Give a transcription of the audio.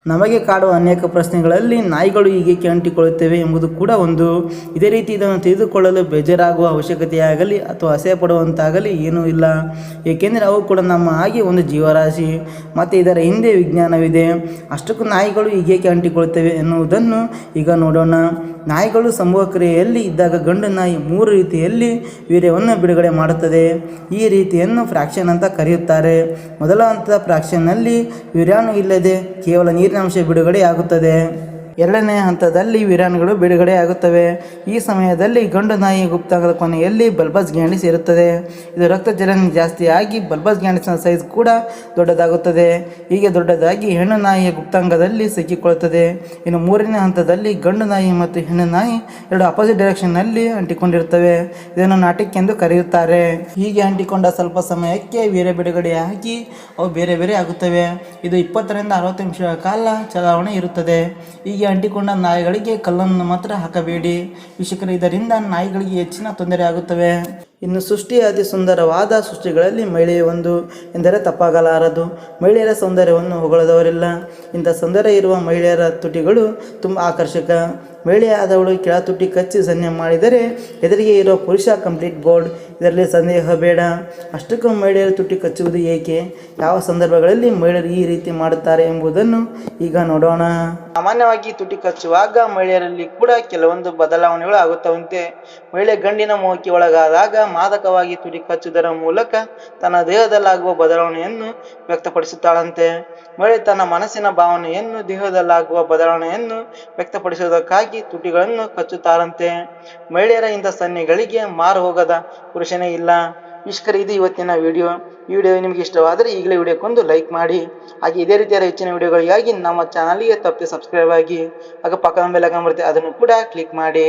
ನಮಗೆ ಕಾಡುವ ಅನೇಕ ಪ್ರಶ್ನೆಗಳಲ್ಲಿ ನಾಯಿಗಳು ಹೀಗೇಕೆ ಅಂಟಿಕೊಳ್ಳುತ್ತವೆ ಎಂಬುದು ಕೂಡ ಒಂದು. ಇದೇ ರೀತಿ ಇದನ್ನು ತಿಳಿದುಕೊಳ್ಳಲು ಬೇಜಾರಾಗುವ ಅವಶ್ಯಕತೆಯಾಗಲಿ ಅಥವಾ ಅಸಹ್ಯ ಪಡುವಂತಾಗಲಿ ಏನೂ ಇಲ್ಲ. ಏಕೆಂದರೆ ಅವು ಕೂಡ ನಮ್ಮ ಹಾಗೆ ಒಂದು ಜೀವರಾಶಿ ಮತ್ತು ಇದರ ಹಿಂದೆ ವಿಜ್ಞಾನವಿದೆ. ಅಷ್ಟಕ್ಕೂ ನಾಯಿಗಳು ಹೀಗೇಕೆ ಅಂಟಿಕೊಳ್ಳುತ್ತವೆ ಎನ್ನುವುದನ್ನು ಈಗ ನೋಡೋಣ. ನಾಯಿಗಳು ಸಮೂಹ ಕ್ರಿಯೆಯಲ್ಲಿ ಇದ್ದಾಗ ಗಂಡು ನಾಯಿ 3 ರೀತಿಯಲ್ಲಿ ವೀರ್ಯವನ್ನು ಬಿಡುಗಡೆ ಮಾಡುತ್ತದೆ. ಈ ರೀತಿಯನ್ನು ಫ್ರಾಕ್ಷನ್ ಅಂತ ಕರೆಯುತ್ತಾರೆ. ಮೊದಲ ಹಂತದ ಫ್ರಾಕ್ಷನ್ನಲ್ಲಿ ವೀರ್ಯಾಣು ಇಲ್ಲದೆ ಕೇವಲ ನೀರಿನಂಶ ಬಿಡುಗಡೆಯಾಗುತ್ತದೆ. ಎರಡನೇ ಹಂತದಲ್ಲಿ ವೀರ್ಯಾಣುಗಳು ಬಿಡುಗಡೆಯಾಗುತ್ತವೆ. ಈ ಸಮಯದಲ್ಲಿ ಗಂಡು ನಾಯಿ ಗುಪ್ತಾಂಗದ ಕೊನೆಯಲ್ಲಿ ಬಲ್ಬಸ್ ಗ್ಯಾಂಡಿಸ್ ಇರುತ್ತದೆ. ಇದು ರಕ್ತ ಚಲನೆ ಜಾಸ್ತಿ ಆಗಿ ಬಲ್ಬಸ್ ಗ್ಯಾಂಡಿಸ್ನ ಸೈಜ್ ಕೂಡ ದೊಡ್ಡದಾಗುತ್ತದೆ. ಹೀಗೆ ದೊಡ್ಡದಾಗಿ ಹೆಣ್ಣು ನಾಯಿಯ ಗುಪ್ತಾಂಗದಲ್ಲಿ ಸಿಕ್ಕಿಕೊಳ್ಳುತ್ತದೆ. ಇನ್ನು ಮೂರನೇ ಹಂತದಲ್ಲಿ ಗಂಡು ನಾಯಿ ಮತ್ತು ಹೆಣ್ಣು ನಾಯಿ ಎರಡು ಅಪೋಸಿಟ್ ಡೈರೆಕ್ಷನ್ನಲ್ಲಿ ಅಂಟಿಕೊಂಡಿರುತ್ತವೆ. ಇದನ್ನು ನಾಟಿಕ್ ಎಂದು ಕರೆಯುತ್ತಾರೆ. ಹೀಗೆ ಅಂಟಿಕೊಂಡ ಸ್ವಲ್ಪ ಸಮಯಕ್ಕೆ ವೀರ್ಯ ಬಿಡುಗಡೆಯಾಗಿ ಅವು ಬೇರೆ ಬೇರೆ ಆಗುತ್ತವೆ. ಇದು 20 ರಿಂದ 60 ನಿಮಿಷಗಳ ಕಾಲ ಚಲಾವಣೆ ಇರುತ್ತದೆ. ಹೀಗೆ ಅಂಟಿಕೊಂಡ ನಾಯಿಗಳಿಗೆ ಕಲ್ಲನ್ನು ಮಾತ್ರ ಹಾಕಬೇಡಿ ವೀಕ್ಷಕರೇ, ಇದರಿಂದ ನಾಯಿಗಳಿಗೆ ಹೆಚ್ಚಿನ ತೊಂದರೆ ಆಗುತ್ತವೆ. ಇನ್ನು ಸೃಷ್ಟಿಯ ಅತಿ ಸುಂದರವಾದ ಸೃಷ್ಟಿಗಳಲ್ಲಿ ಮಹಿಳೆಯ ಒಂದು ಎಂದರೆ ತಪ್ಪಾಗಲಾರದು. ಮಹಿಳೆಯರ ಸೌಂದರ್ಯವನ್ನು ಹೊಗಳದವರಿಲ್ಲ. ಇಂಥ ಸೌಂದರ್ಯ ಇರುವ ಮಹಿಳೆಯರ ತುಟಿಗಳು ತುಂಬ ಆಕರ್ಷಕ. ಮಹಿಳೆಯಾದವಳು ಕೆಳ ತುಟಿ ಕಚ್ಚಿ ಸನ್ನೆ ಮಾಡಿದರೆ ಎದುರಿಗೆ ಇರುವ ಪುರುಷ ಕಂಪ್ಲೀಟ್ ಬೋಲ್ಡ್. ಇದರಲ್ಲಿ ಸಂದೇಹ ಬೇಡ. ಅಷ್ಟಕ್ಕೂ ಮಹಿಳೆಯರು ತುಟಿ ಕಚ್ಚುವುದು ಏಕೆ, ಯಾವ ಸಂದರ್ಭಗಳಲ್ಲಿ ಮಹಿಳೆಯರು ಈ ರೀತಿ ಮಾಡುತ್ತಾರೆ ಎಂಬುದನ್ನು ಈಗ ನೋಡೋಣ. ಸಾಮಾನ್ಯವಾಗಿ ತುಟಿ ಕಚ್ಚುವಾಗ ಮಹಿಳೆಯರಲ್ಲಿ ಕೂಡ ಕೆಲವೊಂದು ಬದಲಾವಣೆಗಳು ಆಗುತ್ತವಂತೆ. ಮಹಿಳೆ ಗಂಡಿನ ಮೋಹಕ್ಕೆ ಒಳಗಾದಾಗ ಮಾದಕವಾಗಿ ತುಟಿ ಕಚ್ಚುವುದರ ಮೂಲಕ ತನ್ನ ದೇಹದಲ್ಲಾಗುವ ಬದಲಾವಣೆಯನ್ನು ವ್ಯಕ್ತಪಡಿಸುತ್ತಾಳಂತೆ. ಮಹಿಳೆ ತನ್ನ ಮನಸ್ಸಿನ ಭಾವನೆಯನ್ನು ದೇಹದಲ್ಲಾಗುವ ಬದಲಾವಣೆಯನ್ನು ವ್ಯಕ್ತಪಡಿಸುವುದಕ್ಕಾಗಿ ತುಟಿಗಳನ್ನು ಕಚ್ಚುತ್ತಾರಂತೆ. ಮಹಿಳೆಯರ ಇಂಥ ಸನ್ನೆಗಳಿಗೆ ಮಾರು ಹೋಗದ ಪುರುಷನೇ ಇಲ್ಲ. ವೀಕ್ಷಕರೇ, ಇದು ಇವತ್ತಿನ ವಿಡಿಯೋ. ಈ ವಿಡಿಯೋ ನಿಮಗೆ ಇಷ್ಟವಾದರೆ ಈಗಲೇ ವಿಡಿಯೋಕ್ಕೊಂದು ಲೈಕ್ ಮಾಡಿ. ಹಾಗೆ ಇದೇ ರೀತಿಯ ಹೆಚ್ಚಿನ ವಿಡಿಯೋಗಳಿಗಾಗಿ ನಮ್ಮ ಚಾನಲ್ಗೆ ತಪ್ಪದೆ ಸಬ್ಸ್ಕ್ರೈಬ್ ಆಗಿ. ಹಾಗೆ ಪಕ್ಕದ ಬೆಲ್ ಐಕಾನ್ ಬರುತ್ತೆ, ಅದನ್ನು ಕೂಡ ಕ್ಲಿಕ್ ಮಾಡಿ.